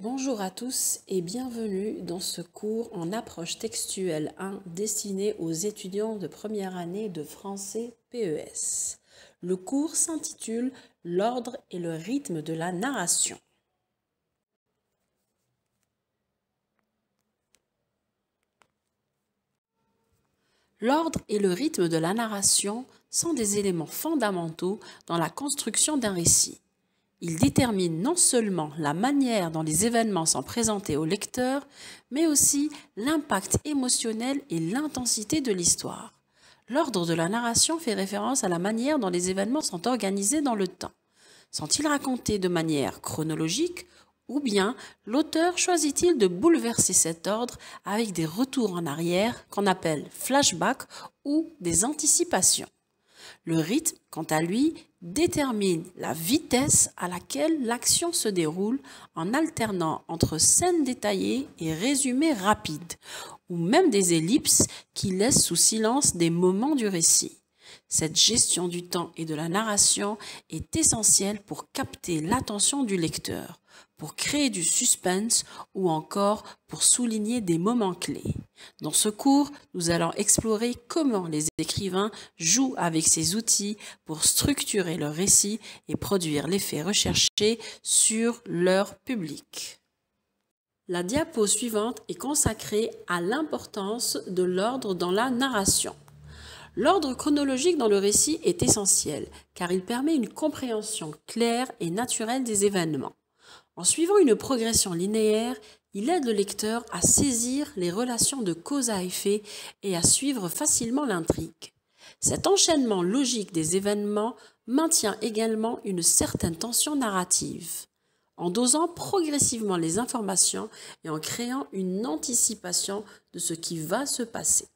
Bonjour à tous et bienvenue dans ce cours en approche textuelle 1 destiné aux étudiants de première année de français PES. Le cours s'intitule « L'ordre et le rythme de la narration ». L'ordre et le rythme de la narration sont des éléments fondamentaux dans la construction d'un récit. Ils déterminent non seulement la manière dont les événements sont présentés au lecteur, mais aussi l'impact émotionnel et l'intensité de l'histoire. L'ordre de la narration fait référence à la manière dont les événements sont organisés dans le temps. Sont-ils racontés de manière chronologique ou bien l'auteur choisit-il de bouleverser cet ordre avec des retours en arrière qu'on appelle flashbacks ou des anticipations? Le rythme, quant à lui, détermine la vitesse à laquelle l'action se déroule en alternant entre scènes détaillées et résumés rapides, ou même des ellipses qui laissent sous silence des moments du récit. Cette gestion du temps et de la narration est essentielle pour capter l'attention du lecteur, pour créer du suspense ou encore pour souligner des moments clés. Dans ce cours, nous allons explorer comment les écrivains jouent avec ces outils pour structurer leur récit et produire l'effet recherché sur leur public. La diapo suivante est consacrée à l'importance de l'ordre dans la narration. L'ordre chronologique dans le récit est essentiel car il permet une compréhension claire et naturelle des événements. En suivant une progression linéaire, il aide le lecteur à saisir les relations de cause à effet et à suivre facilement l'intrigue. Cet enchaînement logique des événements maintient également une certaine tension narrative, en dosant progressivement les informations et en créant une anticipation de ce qui va se passer.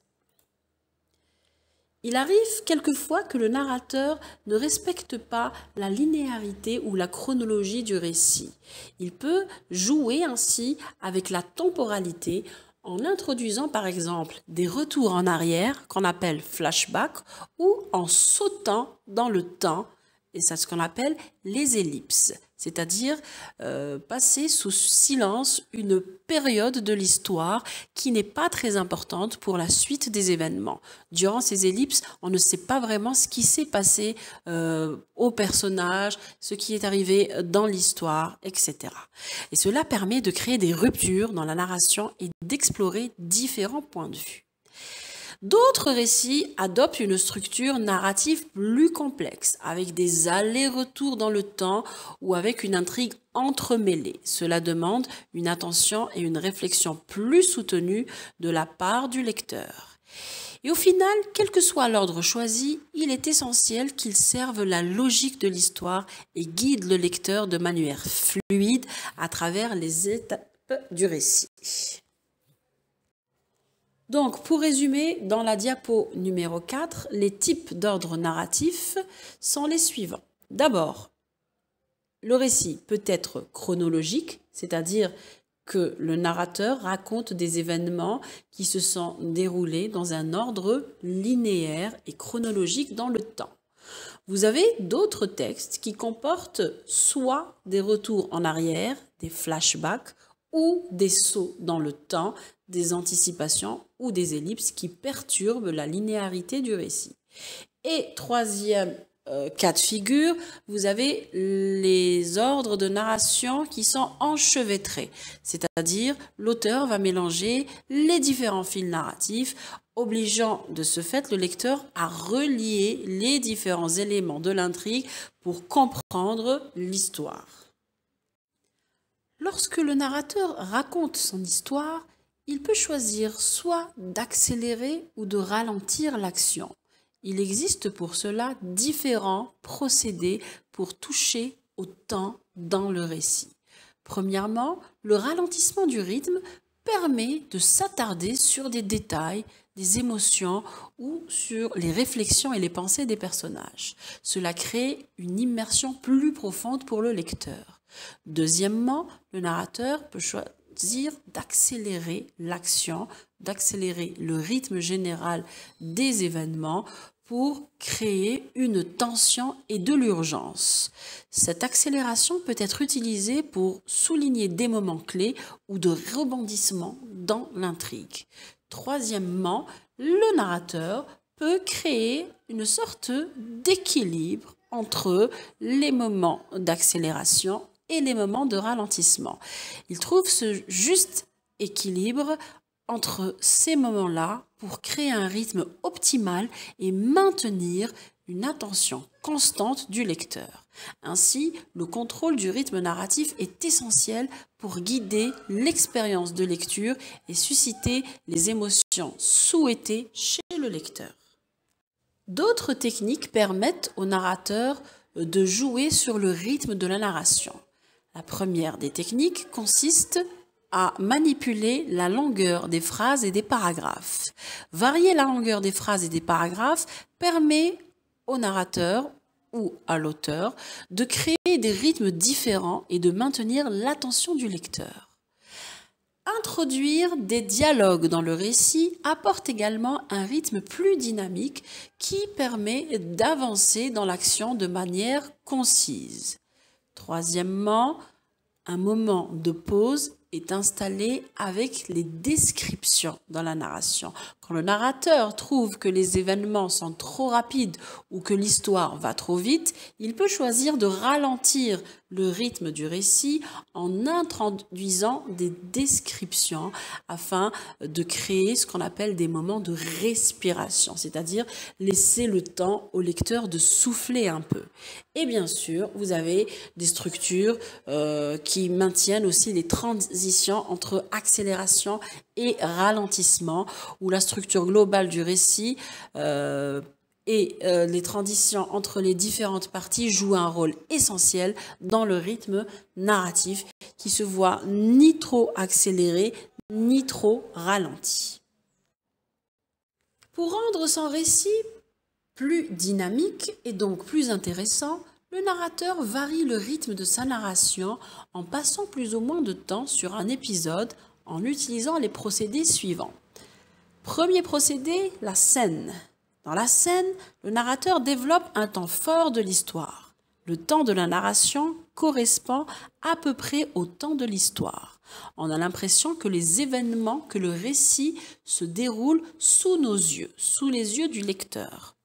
Il arrive quelquefois que le narrateur ne respecte pas la linéarité ou la chronologie du récit. Il peut jouer ainsi avec la temporalité en introduisant par exemple des retours en arrière qu'on appelle flashback ou en sautant dans le temps, et c'est ce qu'on appelle les ellipses, c'est-à-dire passer sous silence une période de l'histoire qui n'est pas très importante pour la suite des événements. Durant ces ellipses, on ne sait pas vraiment ce qui s'est passé au personnage, ce qui est arrivé dans l'histoire, etc. Et cela permet de créer des ruptures dans la narration et d'explorer différents points de vue. D'autres récits adoptent une structure narrative plus complexe, avec des allers-retours dans le temps ou avec une intrigue entremêlée. Cela demande une attention et une réflexion plus soutenue de la part du lecteur. Et au final, quel que soit l'ordre choisi, il est essentiel qu'il serve la logique de l'histoire et guide le lecteur de manière fluide à travers les étapes du récit. Donc, pour résumer, dans la diapo numéro 4, les types d'ordre narratif sont les suivants. D'abord, le récit peut être chronologique, c'est-à-dire que le narrateur raconte des événements qui se sont déroulés dans un ordre linéaire et chronologique dans le temps. Vous avez d'autres textes qui comportent soit des retours en arrière, des flashbacks, ou des sauts dans le temps, des anticipations ou des ellipses qui perturbent la linéarité du récit. Et troisième cas de figure, vous avez les ordres de narration qui sont enchevêtrés, c'est-à-dire l'auteur va mélanger les différents fils narratifs, obligeant de ce fait le lecteur à relier les différents éléments de l'intrigue pour comprendre l'histoire. Lorsque le narrateur raconte son histoire, il peut choisir soit d'accélérer ou de ralentir l'action. Il existe pour cela différents procédés pour toucher au temps dans le récit. Premièrement, le ralentissement du rythme permet de s'attarder sur des détails, des émotions ou sur les réflexions et les pensées des personnages. Cela crée une immersion plus profonde pour le lecteur. Deuxièmement, le narrateur peut choisir d'accélérer l'action, d'accélérer le rythme général des événements pour créer une tension et de l'urgence. Cette accélération peut être utilisée pour souligner des moments clés ou de rebondissements dans l'intrigue. Troisièmement, le narrateur peut créer une sorte d'équilibre entre les moments d'accélération et les moments de ralentissement. Il trouve ce juste équilibre entre ces moments-là pour créer un rythme optimal et maintenir une attention constante du lecteur. Ainsi, le contrôle du rythme narratif est essentiel pour guider l'expérience de lecture et susciter les émotions souhaitées chez le lecteur. D'autres techniques permettent au narrateur de jouer sur le rythme de la narration. La première des techniques consiste à manipuler la longueur des phrases et des paragraphes. Varier la longueur des phrases et des paragraphes permet au narrateur ou à l'auteur de créer des rythmes différents et de maintenir l'attention du lecteur. Introduire des dialogues dans le récit apporte également un rythme plus dynamique qui permet d'avancer dans l'action de manière concise. Troisièmement, un moment de pause est installé avec les descriptions dans la narration. Quand le narrateur trouve que les événements sont trop rapides ou que l'histoire va trop vite, il peut choisir de ralentir le rythme du récit en introduisant des descriptions afin de créer ce qu'on appelle des moments de respiration, c'est-à-dire laisser le temps au lecteur de souffler un peu. Et bien sûr, vous avez des structures qui maintiennent aussi les transitions entre accélération et ralentissement, où la structure globale du récit et les transitions entre les différentes parties jouent un rôle essentiel dans le rythme narratif qui se voit ni trop accéléré ni trop ralenti. Pour rendre son récit plus dynamique et donc plus intéressant, le narrateur varie le rythme de sa narration en passant plus ou moins de temps sur un épisode en utilisant les procédés suivants. Premier procédé, la scène. Dans la scène, le narrateur développe un temps fort de l'histoire. Le temps de la narration correspond à peu près au temps de l'histoire. On a l'impression que les événements, que le récit se déroule sous nos yeux, sous les yeux du lecteur.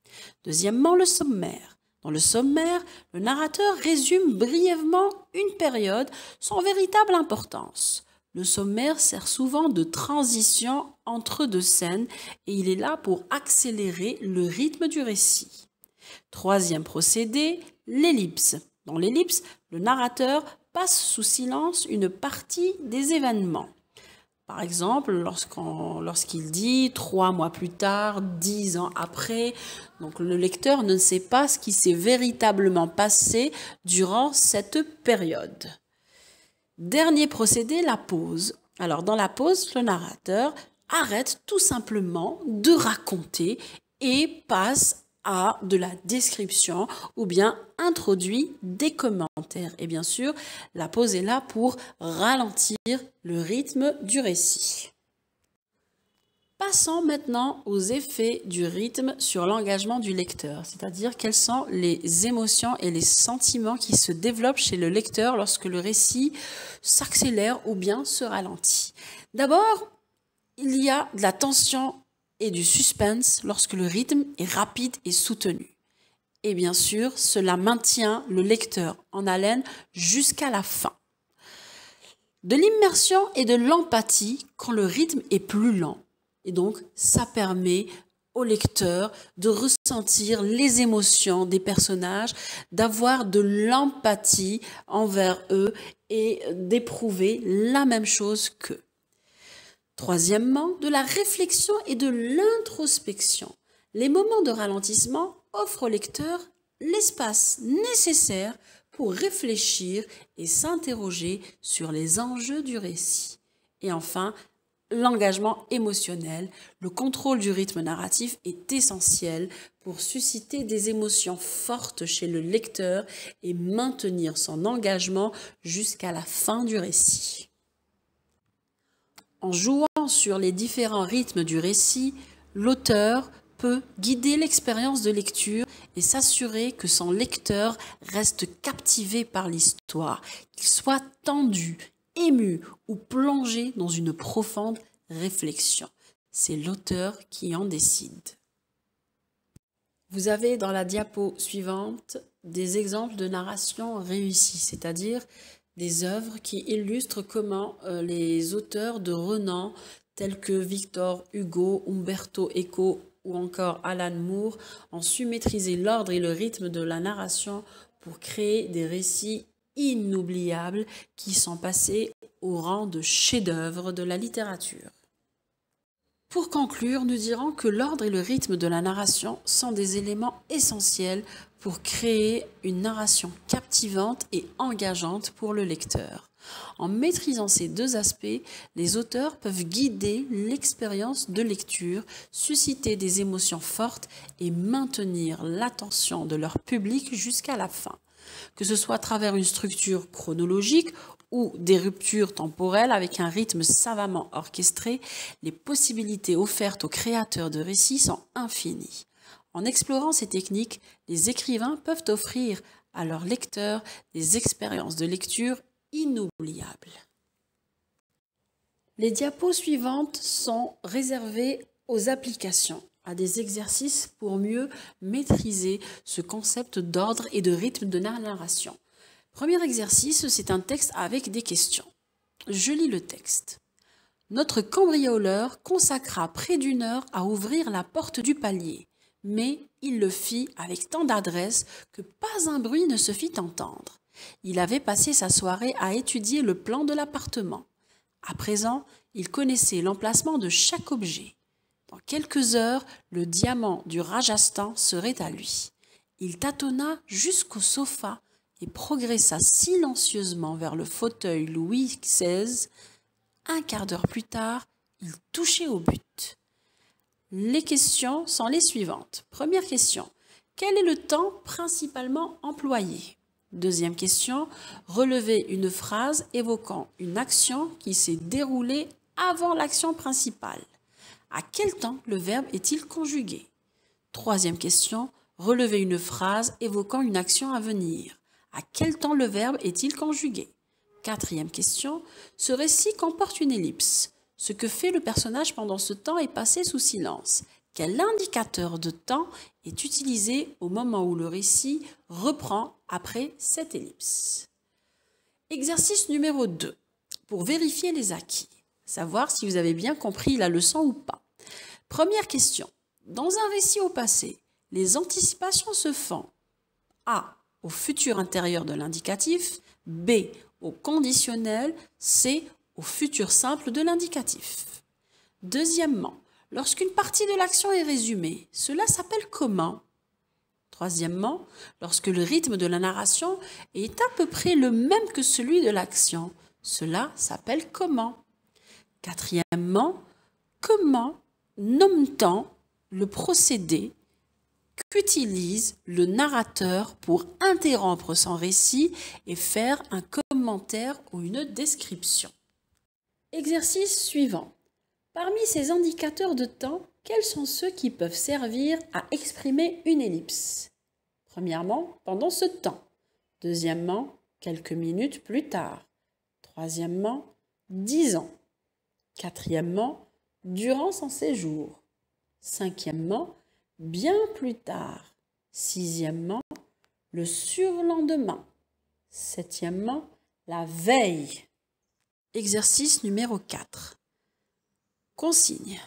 Deuxièmement, le sommaire. Dans le sommaire, le narrateur résume brièvement une période sans véritable importance. Le sommaire sert souvent de transition entre deux scènes et il est là pour accélérer le rythme du récit. Troisième procédé, l'ellipse. Dans l'ellipse, le narrateur passe sous silence une partie des événements. Par exemple, lorsqu'il dit 3 mois plus tard, 10 ans après, donc le lecteur ne sait pas ce qui s'est véritablement passé durant cette période. Dernier procédé, la pause. Alors dans la pause, le narrateur arrête tout simplement de raconter et passe à de la description ou bien introduit des commentaires. Et bien sûr, la pause est là pour ralentir le rythme du récit. Passons maintenant aux effets du rythme sur l'engagement du lecteur, c'est-à-dire quelles sont les émotions et les sentiments qui se développent chez le lecteur lorsque le récit s'accélère ou bien se ralentit. D'abord, il y a de la tension et du suspense lorsque le rythme est rapide et soutenu. Et bien sûr, cela maintient le lecteur en haleine jusqu'à la fin. De l'immersion et de l'empathie quand le rythme est plus lent. Et donc, ça permet au lecteur de ressentir les émotions des personnages, d'avoir de l'empathie envers eux et d'éprouver la même chose qu'eux. Troisièmement, de la réflexion et de l'introspection. Les moments de ralentissement offrent au lecteur l'espace nécessaire pour réfléchir et s'interroger sur les enjeux du récit. Et enfin, l'engagement émotionnel, le contrôle du rythme narratif est essentiel pour susciter des émotions fortes chez le lecteur et maintenir son engagement jusqu'à la fin du récit. En jouant sur les différents rythmes du récit, l'auteur peut guider l'expérience de lecture et s'assurer que son lecteur reste captivé par l'histoire, qu'il soit tendu, ému ou plongé dans une profonde réflexion. C'est l'auteur qui en décide. Vous avez dans la diapo suivante des exemples de narration réussie, c'est-à-dire des œuvres qui illustrent comment les auteurs de renom tels que Victor Hugo, Umberto Eco ou encore Alan Moore ont su maîtriser l'ordre et le rythme de la narration pour créer des récits inoubliables qui sont passés au rang de chefs-d'œuvre de la littérature. Pour conclure, nous dirons que l'ordre et le rythme de la narration sont des éléments essentiels pour créer une narration captivante et engageante pour le lecteur. En maîtrisant ces deux aspects, les auteurs peuvent guider l'expérience de lecture, susciter des émotions fortes et maintenir l'attention de leur public jusqu'à la fin. Que ce soit à travers une structure chronologique ou des ruptures temporelles avec un rythme savamment orchestré, les possibilités offertes aux créateurs de récits sont infinies. En explorant ces techniques, les écrivains peuvent offrir à leurs lecteurs des expériences de lecture inoubliables. Les diapos suivantes sont réservées aux applications, à des exercices pour mieux maîtriser ce concept d'ordre et de rythme de narration. Premier exercice, c'est un texte avec des questions. Je lis le texte. Notre cambrioleur consacra près d'1 heure à ouvrir la porte du palier, mais il le fit avec tant d'adresse que pas un bruit ne se fit entendre. Il avait passé sa soirée à étudier le plan de l'appartement. À présent, il connaissait l'emplacement de chaque objet. Dans quelques heures, le diamant du Rajasthan serait à lui. Il tâtonna jusqu'au sofa et progressa silencieusement vers le fauteuil Louis XVI. Un quart d'heure plus tard, il touchait au but. Les questions sont les suivantes. Première question. Quel est le temps principalement employé? Deuxième question. Relevez une phrase évoquant une action qui s'est déroulée avant l'action principale. À quel temps le verbe est-il conjugué? Troisième question. Relevez une phrase évoquant une action à venir. À quel temps le verbe est-il conjugué? Quatrième question. Ce récit comporte une ellipse. Ce que fait le personnage pendant ce temps est passé sous silence. Quel indicateur de temps est utilisé au moment où le récit reprend après cette ellipse? Exercice numéro 2. Pour vérifier les acquis. Savoir si vous avez bien compris la leçon ou pas. Première question. Dans un récit au passé, les anticipations se font A. Au futur intérieur de l'indicatif, B. Au conditionnel, C. Au futur simple de l'indicatif. Deuxièmement, lorsqu'une partie de l'action est résumée, cela s'appelle comment? Troisièmement, lorsque le rythme de la narration est à peu près le même que celui de l'action, cela s'appelle comment? Quatrièmement, comment nomme-t-on le procédé qu'utilise le narrateur pour interrompre son récit et faire un commentaire ou une description? Exercice suivant. Parmi ces indicateurs de temps, quels sont ceux qui peuvent servir à exprimer une ellipse? Premièrement, pendant ce temps. Deuxièmement, quelques minutes plus tard. Troisièmement, 10 ans. Quatrièmement, durant son séjour. Cinquièmement, bien plus tard. Sixièmement, le surlendemain. Septièmement, la veille. Exercice numéro 4. Consigne.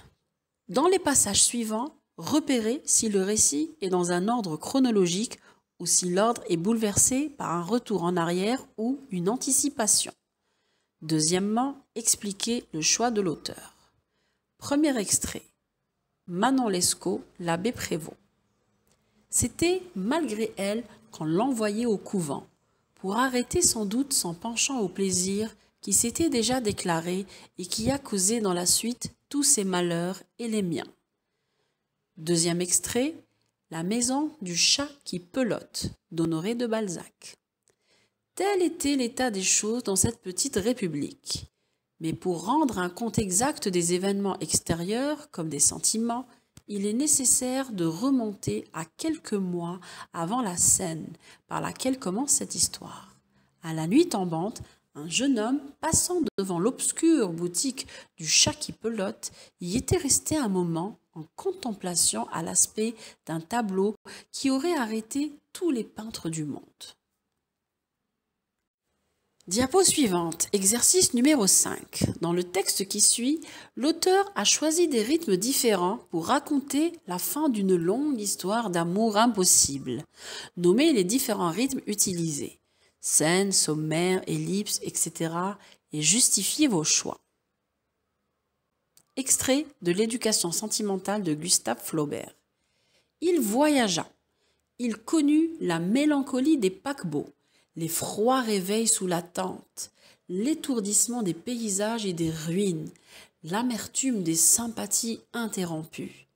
Dans les passages suivants, repérez si le récit est dans un ordre chronologique ou si l'ordre est bouleversé par un retour en arrière ou une anticipation. Deuxièmement, expliquez le choix de l'auteur. Premier extrait. Manon Lescaut, l'abbé Prévost. C'était malgré elle qu'on l'envoyait au couvent, pour arrêter sans doute son penchant au plaisir qui s'était déjà déclaré et qui a causé dans la suite tous ses malheurs et les miens. Deuxième extrait, La maison du chat qui pelote, d'Honoré de Balzac. Tel était l'état des choses dans cette petite république. Mais pour rendre un compte exact des événements extérieurs, comme des sentiments, il est nécessaire de remonter à quelques mois avant la scène par laquelle commence cette histoire. À la nuit tombante, un jeune homme, passant devant l'obscure boutique du chat qui pelote, y était resté un moment en contemplation à l'aspect d'un tableau qui aurait arrêté tous les peintres du monde. Diapo suivante, exercice numéro 5. Dans le texte qui suit, l'auteur a choisi des rythmes différents pour raconter la fin d'une longue histoire d'amour impossible. Nommez les différents rythmes utilisés. Scène, sommaire, ellipse, etc. et justifiez vos choix. Extrait de l'Éducation sentimentale de Gustave Flaubert. Il voyagea. Il connut la mélancolie des paquebots, les froids réveils sous la tente, l'étourdissement des paysages et des ruines, l'amertume des sympathies interrompues.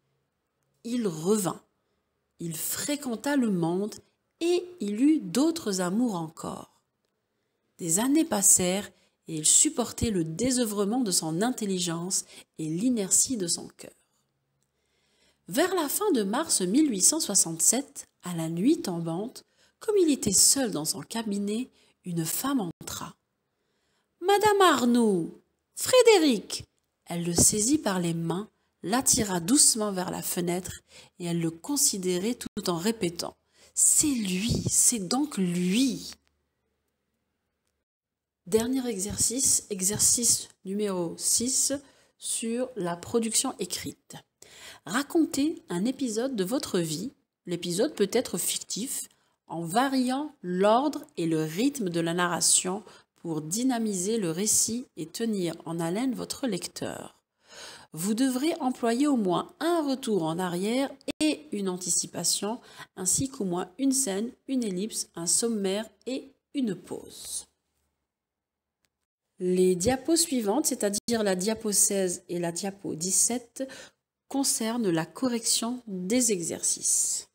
Il revint. Il fréquenta le monde et il eut d'autres amours encore. Des années passèrent et il supportait le désœuvrement de son intelligence et l'inertie de son cœur. Vers la fin de mars 1867, à la nuit tombante, comme il était seul dans son cabinet, une femme entra. « Madame Arnould, Frédéric !» Elle le saisit par les mains, l'attira doucement vers la fenêtre et elle le considérait tout en répétant « C'est lui, c'est donc lui !» Dernier exercice, exercice numéro 6 sur la production écrite. Racontez un épisode de votre vie. L'épisode peut être fictif en variant l'ordre et le rythme de la narration pour dynamiser le récit et tenir en haleine votre lecteur. Vous devrez employer au moins un retour en arrière et une anticipation, ainsi qu'au moins une scène, une ellipse, un sommaire et une pause. Les diapos suivantes, c'est-à-dire la diapo 16 et la diapo 17, concernent la correction des exercices.